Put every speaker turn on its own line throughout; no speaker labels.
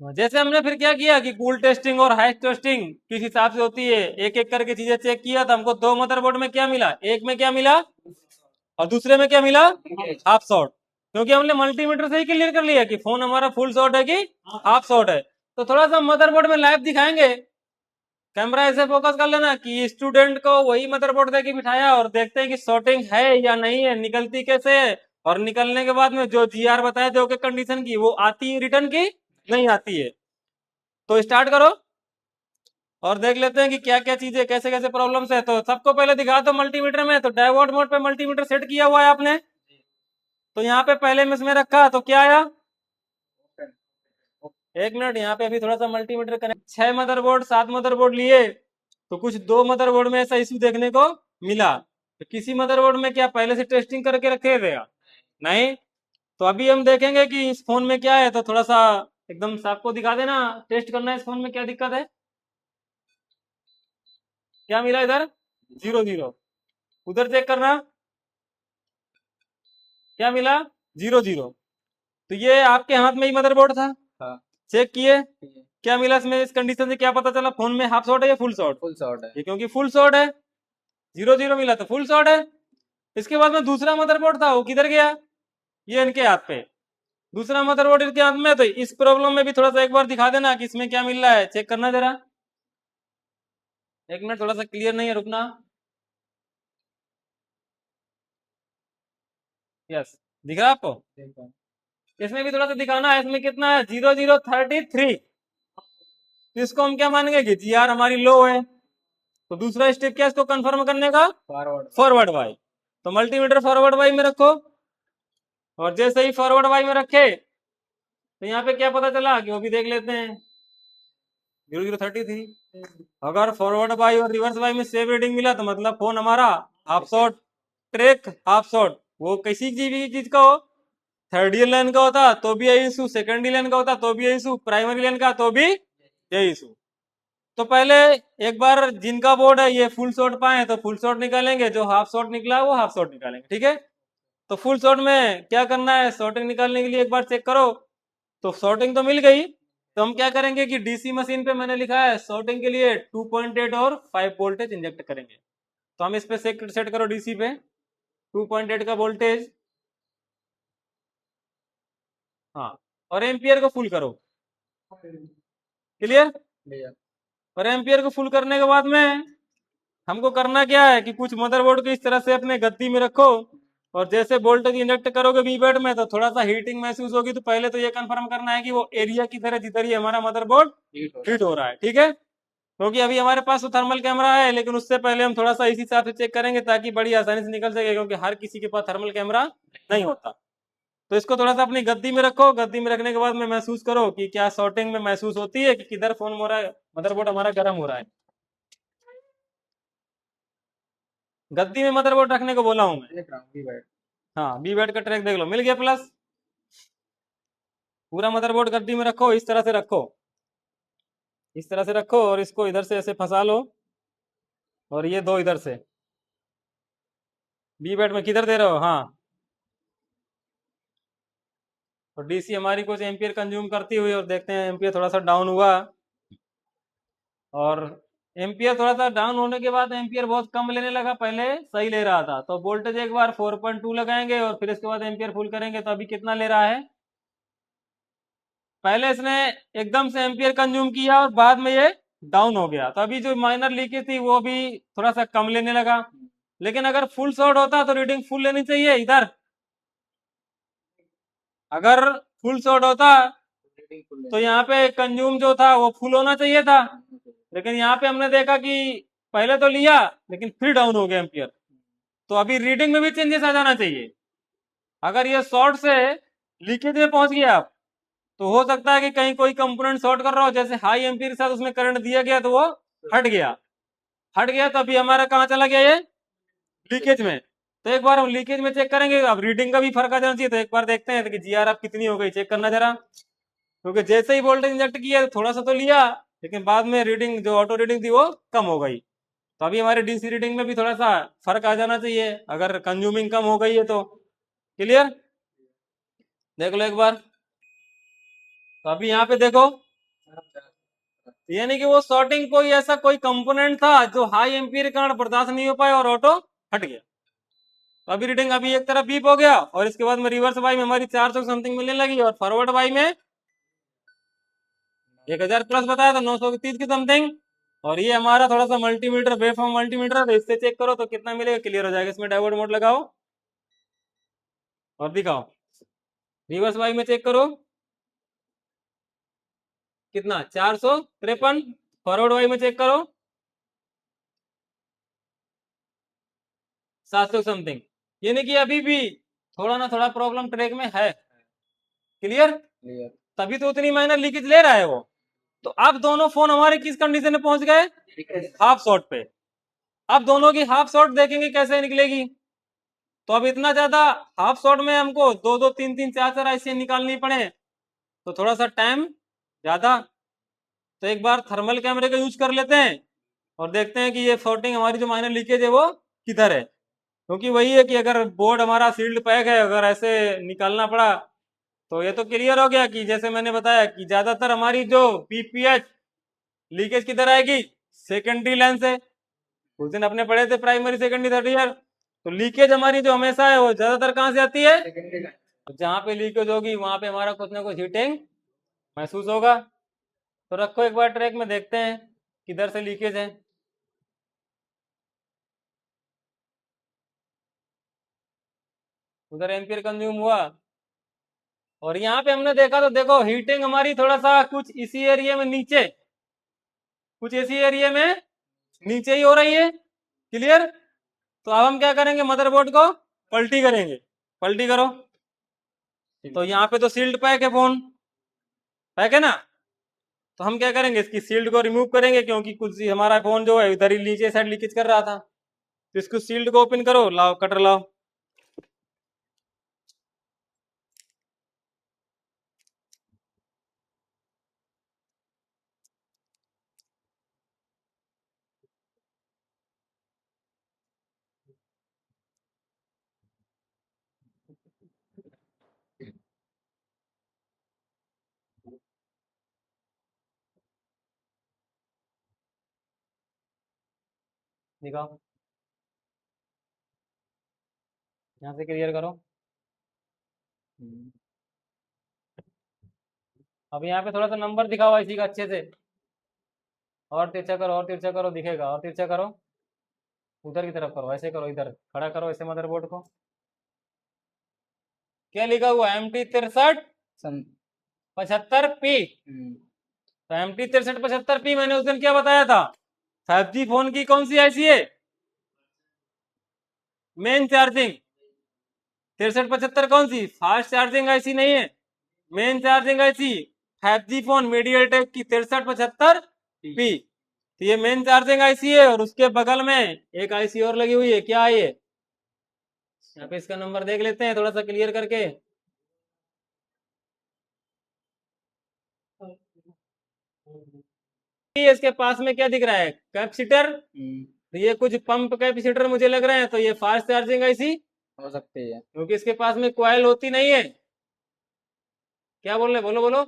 जैसे हमने फिर क्या किया कि कूल टेस्टिंग और हाई टेस्टिंग किस हिसाब से होती है, एक एक करके चीजें चेक किया, तो हमको दो मदरबोर्ड में क्या मिला, एक में क्या मिला और दूसरे में क्या मिला, हाफ शॉट। क्योंकि हमने मल्टीमीटर से ही क्लियर कर लिया कि फोन हमारा फुल शॉट है कि हाफ शॉट है। तो थोड़ा सा मदरबोर्ड में लाइव दिखाएंगे, कैमरा ऐसे फोकस कर लेना कि स्टूडेंट को वही मदरबोर्ड दे के बिठाया और देखते हैं कि शॉर्टिंग है या नहीं है, निकलती कैसे है, और निकलने के बाद में जो जीआर बताया जो कि कंडीशन की वो आती है रिटर्न की नहीं आती है। तो स्टार्ट करो और देख लेते हैं कि क्या क्या चीजें कैसे कैसे प्रॉब्लम्स है। तो सबको पहले दिखा दो मल्टीमीटर में, तो डायोड मोड पे मल्टीमीटर सेट किया हुआ है आपने, तो यहाँ पे पहले में इसमें रखा तो क्या आया, एक मिनट, यहाँ पे अभी थोड़ा सा मल्टीमीटर कनेक्ट, 6 मदरबोर्ड 7 मदरबोर्ड लिए, तो कुछ 2 मदरबोर्ड में ऐसा इशू देखने को मिला। तो किसी मदरबोर्ड में क्या पहले से टेस्टिंग करके रखे थे नहीं। तो अभी हम देखेंगे कि इस फोन में क्या है, तो थोड़ा सा एकदम आपको दिखा देना, टेस्ट करना है इस फोन में क्या दिक्कत है। क्या मिला इधर, 0 0। उधर चेक करना क्या मिला, 0 0। तो ये आपके हाथ में ही मदरबोर्ड था, हाँ। चेक किए क्या मिला इसमें, इस कंडीशन से क्या पता चला फोन में हाफ शॉट है या फुल शॉट, फुल शॉट है, ये क्योंकि फुल शॉट है, 0 0 मिला तो फुल शॉट है। इसके बाद में दूसरा मदरबोर्ड था वो किधर गया, ये इनके हाथ पे, दूसरा मदरबोर्ड इनके हाथ में। तो इस प्रॉब्लम में भी थोड़ा सा एक बार दिखा देना कि इसमें क्या मिल रहा है, चेक करना जरा, एक मिनट, थोड़ा सा क्लियर नहीं है, रुकना, यस, दिख रहा है आपको, इसमें भी थोड़ा सा दिखाना है, इसमें कितना है, 0 0 33। तो इसको हम क्या मानेंगे कि जीआर हमारी लो है, तो दूसरा स्टेप क्या है इसको कंफर्म करने का, फॉरवर्ड वाई। तो मल्टीमीटर फॉरवर्ड वाई में रखो, और जैसे ही फॉरवर्ड वाई में रखे तो यहाँ पे क्या पता चला कि वो भी देख लेते हैं, 0 0 33। अगर फॉरवर्ड बाई और रिवर्स बाई में सेम रीडिंग मिला तो मतलब फोन हमारा half shot, track half shot, वो किसी भी चीज का हो, थर्ड ईयर लाइन का होता तो भी यही इशू, सेकेंड ईयर लाइन का होता तो भी यही इशू, प्राइमरी लाइन का तो भी यही इशू। तो पहले एक बार जिनका बोर्ड है ये फुल शॉट पाए तो फुल शॉट निकालेंगे, जो हाफ शॉट निकला वो हाफ शॉट निकालेंगे, ठीक है। तो फुल शॉट में क्या करना है, शॉर्टिंग निकालने के लिए एक बार चेक करो, तो शॉर्टिंग तो मिल गई, तो हम क्या करेंगे कि डीसी मशीन पे मैंने लिखा है शॉर्टिंग के लिए 2.8 और 5 वोल्टेज इंजेक्ट करेंगे। तो हम इस पे सेट करो डीसी पे 2.8 का वोल्टेज, हाँ, और एम्पियर को फुल करो, क्लियर। और एम्पियर को फुल करने के बाद में हमको करना क्या है कि कुछ मदरबोर्ड को इस तरह से अपने गद्दी में रखो, और जैसे वोल्टेज इंजेक्ट करोगे वीबैट में तो थोड़ा सा हीटिंग महसूस होगी, तो पहले तो ये कंफर्म करना है कि वो एरिया की तरह जिधर ही हमारा मदरबोर्ड हीट हो रहा है, ठीक है। क्योंकि अभी हमारे पास तो थर्मल कैमरा है, लेकिन उससे पहले हम थोड़ा सा इस हिसाब से चेक करेंगे ताकि बड़ी आसानी से निकल सके, क्योंकि हर किसी के पास थर्मल कैमरा नहीं होता। तो इसको थोड़ा सा अपनी गद्दी में रखो, गद्दी में रखने के बाद में महसूस करो कि क्या शॉर्टिंग में महसूस होती है कि किधर फोन हो रहा है, मदरबोर्ड हमारा गर्म हो रहा है। गद्दी में मदरबोर्ड रखने को बोला हूं मैं, देख रहा हूँ, हाँ, बी बैट का ट्रैक देख लो, मिल गया प्लस। पूरा मदरबोर्ड गद्दी में रखो, इस तरह से रखो, इस तरह से रखो, और इसको इधर से ऐसे फंसा लो, और ये दो इधर से, बी बैट में किधर दे रहे हो, हाँ। तो डीसी हमारी कुछ एम्पियर कंज्यूम करती हुई, और देखते हैं एम्पियर थोड़ा सा डाउन हुआ, और एम्पियर थोड़ा सा डाउन होने के बाद एम्पियर बहुत कम लेने लगा, पहले सही ले रहा था, तो वोल्टेज एक बार 4.2 लगाएंगे और फिर इसके बाद एम्पियर फुल करेंगे, तो अभी कितना ले रहा है, पहले इसने एकदम से एम्पियर कंज्यूम किया और बाद में ये डाउन हो गया, तो अभी जो माइनर लीकेज थी वो भी थोड़ा सा कम लेने लगा। लेकिन अगर फुल शॉट होता तो रीडिंग फुल लेनी चाहिए इधर, अगर फुल शॉट होता तो यहाँ पे कंज्यूम जो था वो फुल होना चाहिए था, लेकिन यहाँ पे हमने देखा कि पहले तो लिया लेकिन फिर डाउन हो गया एम्पियर, तो अभी रीडिंग में भी चेंजेस आ जाना चाहिए। अगर ये शॉर्ट से लीकेज में पहुंच गया आप, तो हो सकता है कि कहीं कोई कंपोनेंट शॉर्ट कर रहा हो, जैसे हाई एम्पियर के साथ उसमें करंट दिया गया तो वो हट गया, हट गया, तो अभी हमारा कहाँ चला गया ये, लीकेज में। तो एक बार हम लीकेज में चेक करेंगे, अब रीडिंग का भी फर्क आ जाना चाहिए, तो एक बार देखते हैं कि जीआर आप कितनी हो गई, चेक करना जरा, क्योंकि जैसे ही वोल्टेज इंजेक्ट किया थोड़ा सा तो लिया, लेकिन बाद में रीडिंग जो ऑटो रीडिंग थी वो कम हो गई। तो अभी हमारे डीसी रीडिंग में भी थोड़ा सा फर्क आ जाना चाहिए, अगर कंज्यूमिंग कम हो गई है तो, क्लियर, देख लो एक बार। तो अभी यहाँ पे देखो यानी कि वो शॉर्टिंग कोई ऐसा कोई कंपोनेंट था जो हाई एम्पीयर करंट बर्दाश्त नहीं हो पाया और ऑटो हट गया। तो अभी रीडिंग अभी एक तरफ बीप हो गया और इसके बाद में रिवर्स वाई में हमारी 400 समथिंग मिलने लगी और फॉरवर्ड वाई में 1000 प्लस बताया था, 930 की समथिंग। और ये हमारा थोड़ा सा मल्टीमीटर वेवफॉर्म मल्टीमीटर है, इससे चेक करो तो कितना मिलेगा, क्लियर हो जाएगा। इसमें डायोड मोड लगाओ और दिखाओ, रिवर्स वाई में चेक करो कितना 453। फॉरवर्ड वाई में चेक करो 700 समथिंग। यानी कि अभी भी थोड़ा ना थोड़ा प्रॉब्लम ट्रैक में है। क्लियर?
क्लियर।
तभी तो उतनी माइनर लीकेज ले रहा है वो। तो अब दोनों फोन हमारे किस कंडीशन में पहुंच गए? हाफ शॉट पे। अब दोनों की हाफ शॉट देखेंगे कैसे निकलेगी। तो अब इतना ज्यादा हाफ शॉट में हमको दो दो तीन तीन चार चार ऐसे निकालनी पड़े तो थोड़ा सा टाइम ज्यादा। तो एक बार थर्मल कैमरे का यूज कर लेते हैं और देखते हैं कि ये शॉर्टिंग हमारी जो माइनर लीकेज है वो किधर है। क्योंकि वही है कि अगर बोर्ड हमारा सील्ड पैक है, अगर ऐसे निकालना पड़ा तो ये तो क्लियर हो गया कि जैसे मैंने बताया कि ज्यादातर हमारी जो पीपीएच लीकेज किधर आएगी, सेकेंडरी लाइन से। उस दिन अपने पढ़े थे प्राइमरी सेकेंडरी थर्ड ईयर। तो लीकेज हमारी जो हमेशा है वो ज्यादातर कहाँ से आती है?
Secondary line.
तो जहाँ पे लीकेज होगी वहां पे हमारा कुछ ना कुछ हीटिंग महसूस होगा। तो रखो एक बार ट्रैक में, देखते हैं किधर से लीकेज है। उधर एम्पियर कंज्यूम हुआ और यहाँ पे हमने देखा तो देखो हीटिंग हमारी थोड़ा सा कुछ इसी एरिया में नीचे, कुछ इसी एरिया में नीचे ही हो रही है। क्लियर? तो अब हम क्या करेंगे, मदरबोर्ड को पलटी करेंगे। पलटी करो। तो यहाँ पे तो सील्ड पैक है, फोन पैक है ना। तो हम क्या करेंगे, इसकी सील्ड को रिमूव करेंगे क्योंकि कुछ हमारा फोन जो है इधर ही नीचे साइड लीकेज कर रहा था। तो इसको सील्ड को ओपन करो, लाओ कटर लाओ। दिखाओ, यहाँ से क्लियर करो। अब यहाँ पे थोड़ा सा नंबर दिखाओ इसी का अच्छे से, और तिरछा करो, और तिरछा करो, दिखेगा। और तिरछा करो, उधर की तरफ करो, ऐसे करो, इधर खड़ा करो ऐसे मदरबोर्ड को। क्या लिखा हुआ? MT63 75P। तो MT63 75P मैंने उस दिन क्या बताया था? 5G फोन की कौन सी आईसी है? Main charging. 6375 कौन सी? फास्ट चार्जिंग आईसी नहीं है, main charging IC. 5G phone MediaTek की 6375P। तो ये मेन चार्जिंग आईसी है और उसके बगल में एक आईसी और लगी हुई है। क्या है ये? यहाँ पे इसका नंबर देख लेते हैं थोड़ा सा क्लियर करके। इसके पास में क्या दिख रहा है? कैपेसिटर। तो ये कुछ पंप कैपेसिटर मुझे लग रहे हैं, तो ये फास्ट चार्जिंग आईसी
हो सकती है
क्योंकि इसके पास में कॉइल होती नहीं है। क्या बोल रहे, बोलो बोलो।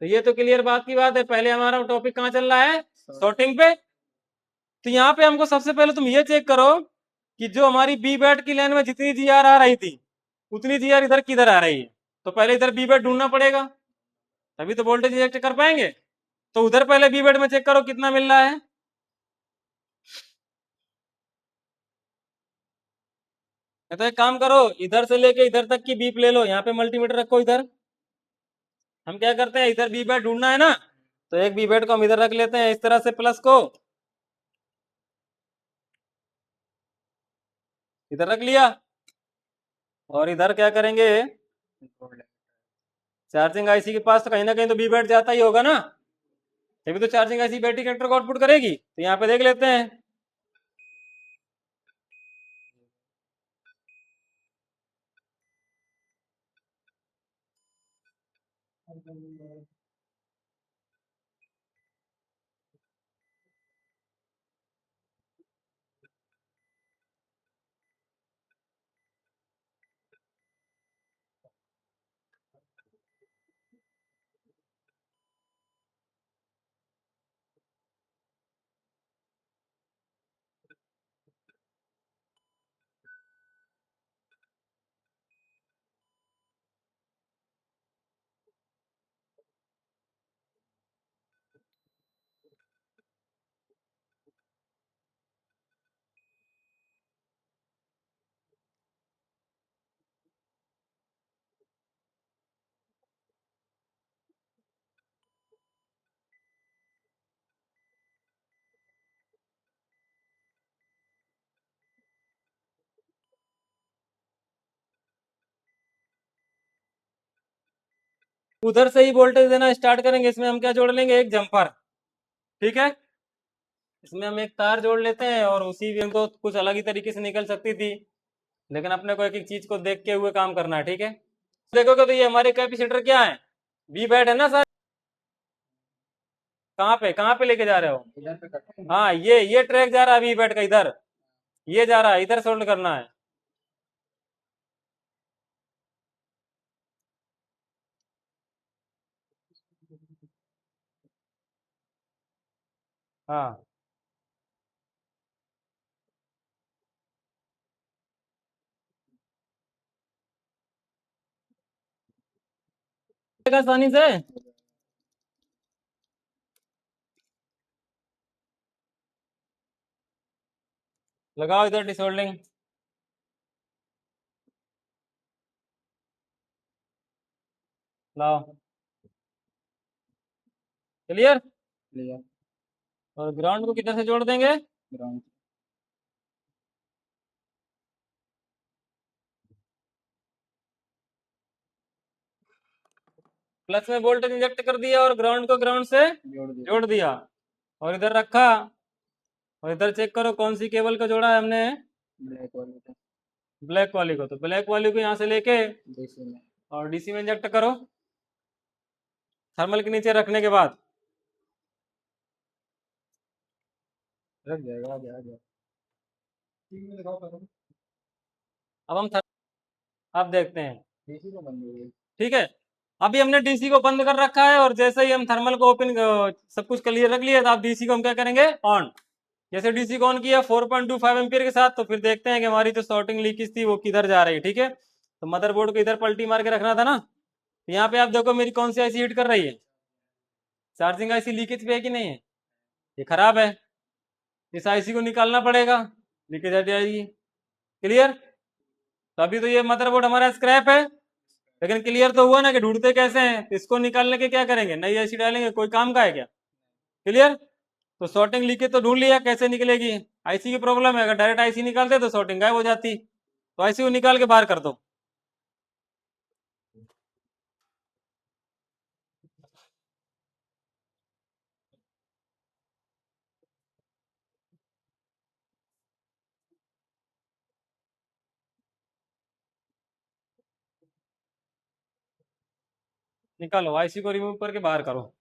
तो ये तो क्लियर बात की बात है। पहले हमारा टॉपिक कहाँ चल रहा है? शॉर्टिंग पे। तो यहाँ पे हमको सबसे पहले तुम ये चेक करो कि जो हमारी बी बैट की लाइन में जितनी जी आर आ रही थी उतनी जी आर इधर किधर आ रही है। तो पहले इधर बी बैट ढूंढना पड़ेगा, तभी तो वोल्टेज इंजेक्ट कर पाएंगे। तो उधर पहले बी बैट में चेक करो कितना मिल रहा है। तो एक काम करो, इधर से लेके इधर तक की बीप ले लो, यहाँ पे मल्टीमीटर रखो इधर। हम क्या करते हैं, इधर बी बैट ढूंढना है ना, तो एक बी बैट को हम इधर रख लेते हैं इस तरह से, प्लस को इधर रख लिया। और इधर क्या करेंगे, चार्जिंग आईसी के पास तो कहीं ना कहीं तो बी बैट जाता ही होगा ना, तभी तो चार्जिंग आईसी बैटरी कनेक्टर को आउटपुट करेगी। तो यहाँ पे देख लेते हैं। उधर से ही वोल्टेज देना स्टार्ट करेंगे। इसमें हम क्या जोड़ लेंगे, एक जंपर, ठीक है। इसमें हम एक तार जोड़ लेते हैं और उसी में तो कुछ अलग ही तरीके से निकल सकती थी, लेकिन अपने को एक एक चीज को देख के हुए काम करना है, ठीक है। देखोगे तो ये हमारे कैपेसिटर क्या है, वी बैट है ना सर। कहाँ पे लेके जा रहे हो?
इधर पे करते हैं।
हाँ, ये ट्रैक जा रहा है वी बैट का, इधर ये जा रहा है, इधर सोल्ड करना है। हाँ, आसानी से लगाओ इधर डिसोल्डिंग। लाओ, क्लियर।
क्लियर।
और ग्राउंड को किधर से जोड़ देंगे?
ग्राउंड।
प्लस में वोल्टेज इंजेक्ट कर दिया और ग्राउंड को ग्राउंड से
जोड़ दिया।
जोड़ दिया और इधर रखा। और इधर चेक करो कौन सी केबल को जोड़ा है हमने,
ब्लैक वाले पे
ब्लैक वाली को। तो ब्लैक वाली को यहाँ से लेके
डीसी में।
और डीसी में इंजेक्ट करो, थर्मल के नीचे रखने के बाद।
रख जाएगा, आ जाएगा। ठीक है, दिखाओ पहले।
अब हम अब देखते हैं,
डीसी को बंद हो गई।
ठीक है। अभी हमने डीसी को बंद कर रखा है और जैसे ही हम थर्मल को ओपन, सब कुछ क्लियर रख लिया, तो आप डीसी को हम क्या करेंगे, ऑन। जैसे डीसी को ऑन किया 4.25 एम्पियर के साथ, तो फिर देखते हैं कि हमारी जो शॉर्टिंग लीकेज थी वो किधर जा रही है, ठीक है। तो मदरबोर्ड को इधर पलटी मार के रखना था ना। तो यहाँ पे आप देखो मेरी कौन सी आईसी हीट कर रही है, चार्जिंग आईसी लीकेज पे है कि नहीं है, ये खराब है। इस आईसी को निकालना पड़ेगा, लीकेज हट जाएगी, क्लियर। तो अभी तो ये मदरबोर्ड हमारा स्क्रैप है, लेकिन क्लियर तो हुआ ना कि ढूंढते कैसे हैं। तो इसको निकालने के क्या करेंगे, नई आईसी डालेंगे, कोई काम का है क्या, क्लियर। तो शॉर्टिंग लीकेज तो ढूंढ लिया, कैसे निकलेगी, आईसी की प्रॉब्लम है। अगर डायरेक्ट आईसी निकालते तो शॉर्टिंग गायब हो जाती। तो आईसी को निकाल के बाहर कर दो। निकालो, आईसी को रिमूव करके बाहर करो।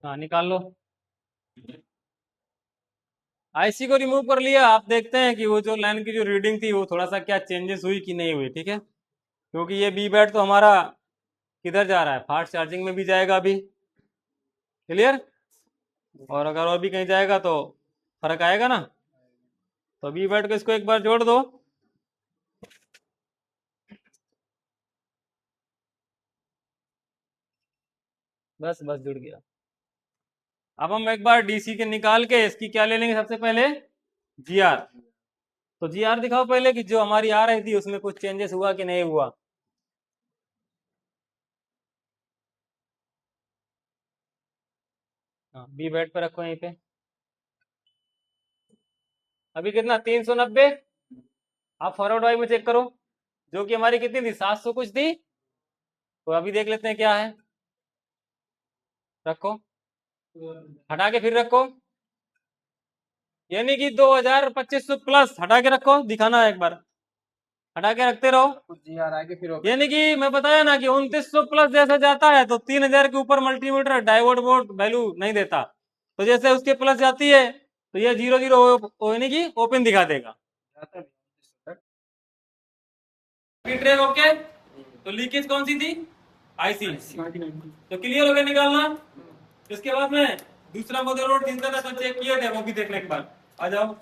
हाँ, निकाल लो। आईसी को रिमूव कर लिया। आप देखते हैं कि वो जो लाइन की जो रीडिंग थी वो थोड़ा सा क्या चेंजेस हुई कि नहीं हुई, ठीक है। क्योंकि ये बी बैट तो हमारा किधर जा रहा है, फास्ट चार्जिंग में भी जाएगा अभी, क्लियर। और अगर और भी कहीं जाएगा तो फर्क आएगा ना। तो बी बैट को इसको एक बार जोड़ दो। बस बस जुड़ गया। अब हम एक बार डीसी के निकाल के इसकी क्या ले लेंगे, सबसे पहले जीआर। तो जीआर दिखाओ पहले कि जो हमारी आ रही थी उसमें कुछ चेंजेस हुआ कि नहीं हुआ। हाँ, बी बैट पे रखो यहीं पे। अभी कितना, 390। आप फॉरवर्ड वाई में चेक करो, जो कि हमारी कितनी थी, 700 कुछ थी। तो अभी देख लेते हैं क्या है। रखो, हटा के फिर रखो, यानी कि 2500 प्लस हटा के रखो, दिखाना है एक बार, हटा के रखते रहो।
कुछ जी आ रहा है कि फिर
यानी कि मैं बताया ना कि 2900 प्लस जैसे जाता है तो 3000 के ऊपर मल्टीमीटर डायोड बोर्ड वैल्यू नहीं देता। तो जैसे उसके प्लस जाती है तो ये 00 यानी कि ओपन दिखा देगा।
जाता है।
Track okay. तो लीकेज कौन सी थी, आईसी। तो क्लियर हो गया निकालना। इसके बाद में दूसरा मदरबोर्ड जिनका था चेक किया था वो भी देखने के बाद आ जाओ।